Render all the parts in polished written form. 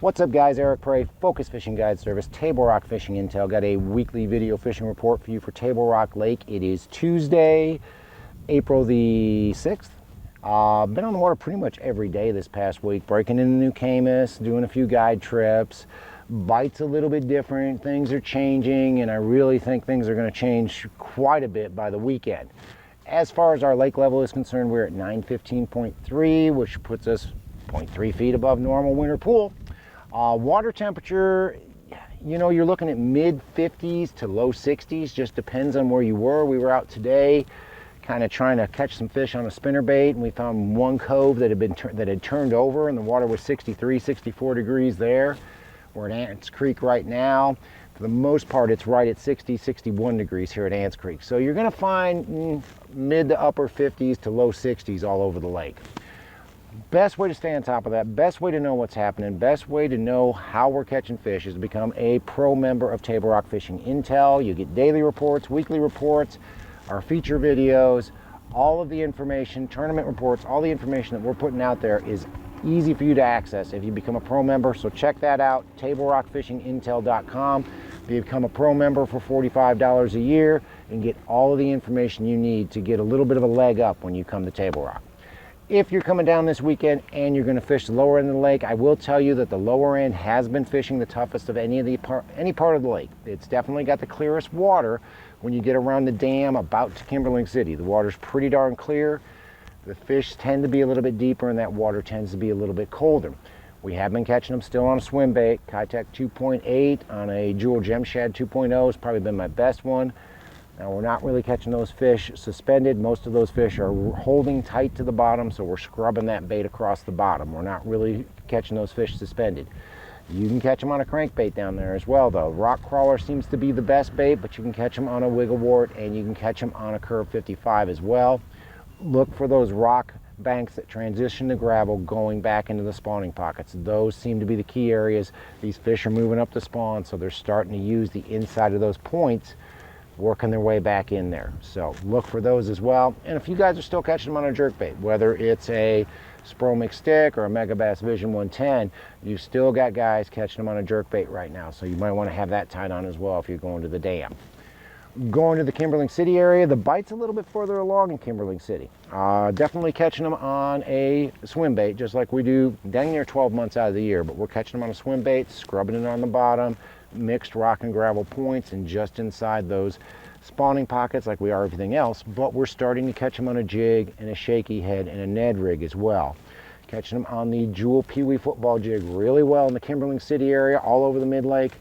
What's up guys, Eric Prey, Focus Fishing Guide Service, Table Rock Fishing Intel. Got a weekly video fishing report for you for Table Rock Lake. It is Tuesday, April the 6th. Been on the water pretty much every day this past week, breaking into New Camus, doing a few guide trips. Bites a little bit different, things are changing, and I really think things are going to change quite a bit by the weekend. As far as our lake level is concerned, we're at 915.3, which puts us 0.3 feet above normal winter pool. Water temperature, you know, you're looking at mid 50s to low 60s, just depends on where you were. We were out today kind of trying to catch some fish on a spinnerbait, and we found one cove that had turned over, and the water was 63, 64 degrees there. We're at Ants Creek right now. For the most part, it's right at 60, 61 degrees here at Ants Creek. So you're going to find mid to upper 50s to low 60s all over the lake. Best way to stay on top of that, best way to know what's happening, best way to know how we're catching fish is to become a pro member of Table Rock Fishing Intel. You get daily reports, weekly reports, our feature videos, all of the information, tournament reports, all the information that we're putting out there is easy for you to access if you become a pro member. So check that out, tablerockfishingintel.com. Become a pro member for $45 a year and get all of the information you need to get a little bit of a leg up when you come to Table Rock. If you're coming down this weekend and you're going to fish the lower end of the lake, I will tell you that the lower end has been fishing the toughest of any part of the lake. It's definitely got the clearest water when you get around the dam about to Kimberling City. The water's pretty darn clear. The fish tend to be a little bit deeper and that water tends to be a little bit colder. We have been catching them still on a swim bait. Kitech 2.8 on a Jewel Gem Shad 2.0 has probably been my best one. Now we're not really catching those fish suspended. Most of those fish are holding tight to the bottom, so we're scrubbing that bait across the bottom. We're not really catching those fish suspended. You can catch them on a crankbait down there as well though. Rock crawler seems to be the best bait, but you can catch them on a wiggle wart and you can catch them on a curve 55 as well. Look for those rock banks that transition to gravel going back into the spawning pockets. Those seem to be the key areas. These fish are moving up the spawn, so they're starting to use the inside of those points, working their way back in there. So look for those as well. And if you guys are still catching them on a jerkbait, whether it's a Spro Mix Stick or a Megabass Vision 110, you still got guys catching them on a jerkbait right now. So you might want to have that tied on as well if you're going to the dam. Going to the Kimberling City area, the bite's a little bit further along in Kimberling City. Definitely catching them on a swim bait, just like we do dang near 12 months out of the year, but we're catching them on a swim bait, scrubbing it on the bottom, mixed rock and gravel points, and just inside those spawning pockets like we are everything else, but we're starting to catch them on a jig and a shaky head and a Ned rig as well. Catching them on the Jewel Pee Wee football jig really well in the Kimberling City area, all over the mid-lake.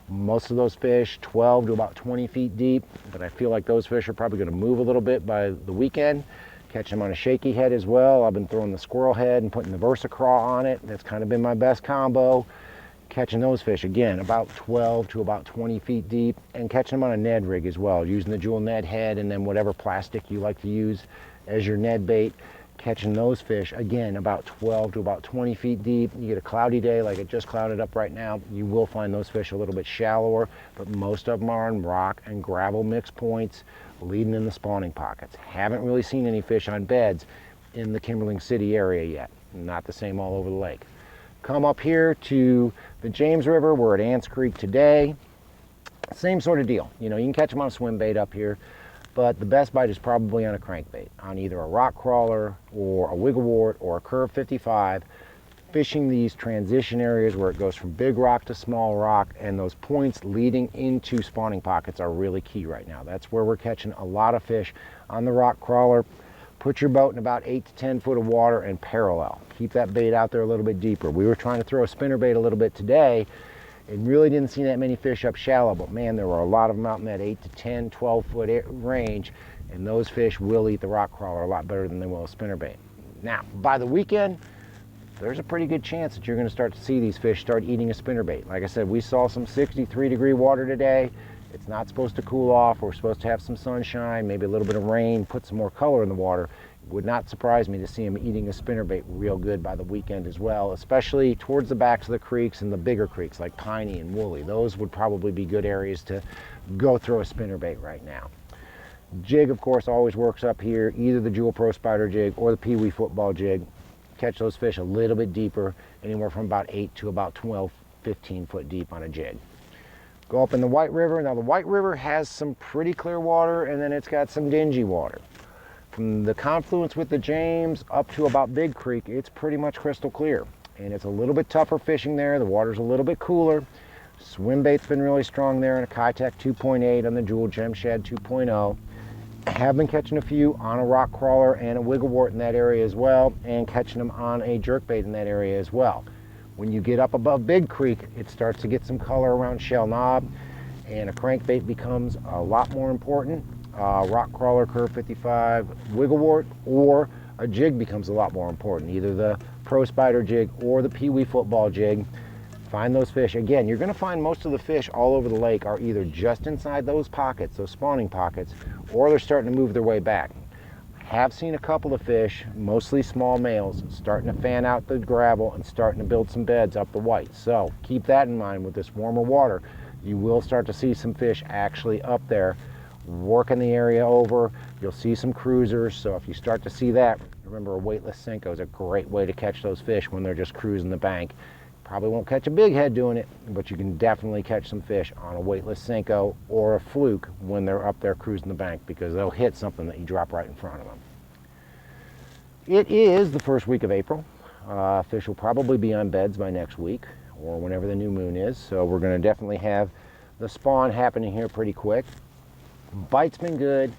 Most of those fish 12 to about 20 feet deep, but I feel like those fish are probably going to move a little bit by the weekend. Catch them on a shaky head as well. I've been throwing the squirrel head and putting the VersaCraw on it. That's kind of been my best combo. Catching those fish again about 12 to about 20 feet deep, and catching them on a Ned rig as well, using the Jewel Ned head and then whatever plastic you like to use as your Ned bait. Catching those fish again about 12 to about 20 feet deep. You get a cloudy day like it just clouded up right now, you will find those fish a little bit shallower, but most of them are on rock and gravel mixed points leading in the spawning pockets. Haven't really seen any fish on beds in the Kimberling City area yet. Not the same all over the lake. Come up here to the James River. We're at Ants Creek today. Same sort of deal. You know, you can catch them on a swim bait up here, but the best bite is probably on a crankbait, on either a rock crawler or a wiggle wart or a curve 55. Fishing these transition areas where it goes from big rock to small rock, and those points leading into spawning pockets are really key right now. That's where we're catching a lot of fish. On the rock crawler, put your boat in about 8 to 10 foot of water and parallel. Keep that bait out there a little bit deeper. We were trying to throw a spinnerbait a little bit today and really didn't see that many fish up shallow, but man, there were a lot of them out in that 8 to 10, 12 foot range, and those fish will eat the rock crawler a lot better than they will a spinnerbait. Now, by the weekend, there's a pretty good chance that you're going to start to see these fish start eating a spinnerbait. Like I said, we saw some 63-degree water today. It's not supposed to cool off. We're supposed to have some sunshine, maybe a little bit of rain, put some more color in the water. It would not surprise me to see them eating a spinnerbait real good by the weekend as well, especially towards the backs of the creeks and the bigger creeks like Piney and Woolly. Those would probably be good areas to go throw a spinnerbait right now. Jig, of course, always works up here, either the Jewel Pro Spider jig or the Pee Wee football jig. catch those fish a little bit deeper, anywhere from about 8 to about 12, 15 foot deep on a jig. Go up in the White River. Now the White River has some pretty clear water, and then it's got some dingy water. From the confluence with the James up to about Big Creek, it's pretty much crystal clear. And it's a little bit tougher fishing there. The water's a little bit cooler. Swim bait's been really strong there in a Kitech 2.8 on the Jewel Gem Shad 2.0. I have been catching a few on a rock crawler and a wigglewort in that area as well, and catching them on a jerkbait in that area as well. When you get up above Big Creek, it starts to get some color around Shell Knob, and a crankbait becomes a lot more important. Rock crawler, Curve 55, wigglewort, or a jig becomes a lot more important. Either the Pro Spider jig or the Pee Wee football jig. Find those fish. Again, you're going to find most of the fish all over the lake are either just inside those pockets, those spawning pockets, or they're starting to move their way back. Have seen a couple of fish, mostly small males, starting to fan out the gravel and starting to build some beds up the White. So keep that in mind. With this warmer water, you will start to see some fish actually up there working the area over. You'll see some cruisers. So if you start to see that, remember, a weightless Senko is a great way to catch those fish when they're just cruising the bank. Probably won't catch a big head doing it, but you can definitely catch some fish on a weightless Senko or a fluke when they're up there cruising the bank, because they'll hit something that you drop right in front of them. It is the first week of April. Fish will probably be on beds by next week or whenever the new moon is, so we're going to definitely have the spawn happening here pretty quick. Bite's been good,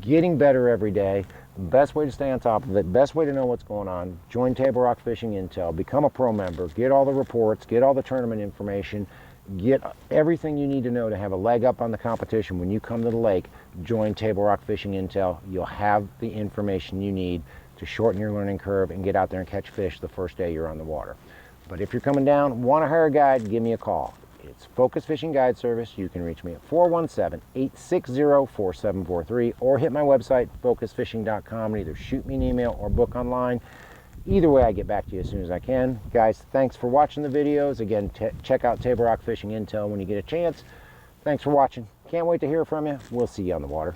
getting better every day. Best way to stay on top of it, best way to know what's going on, join Table Rock Fishing Intel, become a pro member, get all the reports, get all the tournament information, get everything you need to know to have a leg up on the competition when you come to the lake. Join Table Rock Fishing Intel. You'll have the information you need to shorten your learning curve and get out there and catch fish the first day you're on the water. But if you're coming down, want to hire a guide, give me a call. It's Focus Fishing Guide Service. You can reach me at 417-860-4743 or hit my website, focusfishing.com, and either shoot me an email or book online. Either way, I get back to you as soon as I can. Guys, thanks for watching the videos. Again, check out Table Rock Fishing Intel when you get a chance. Thanks for watching. Can't wait to hear from you. We'll see you on the water.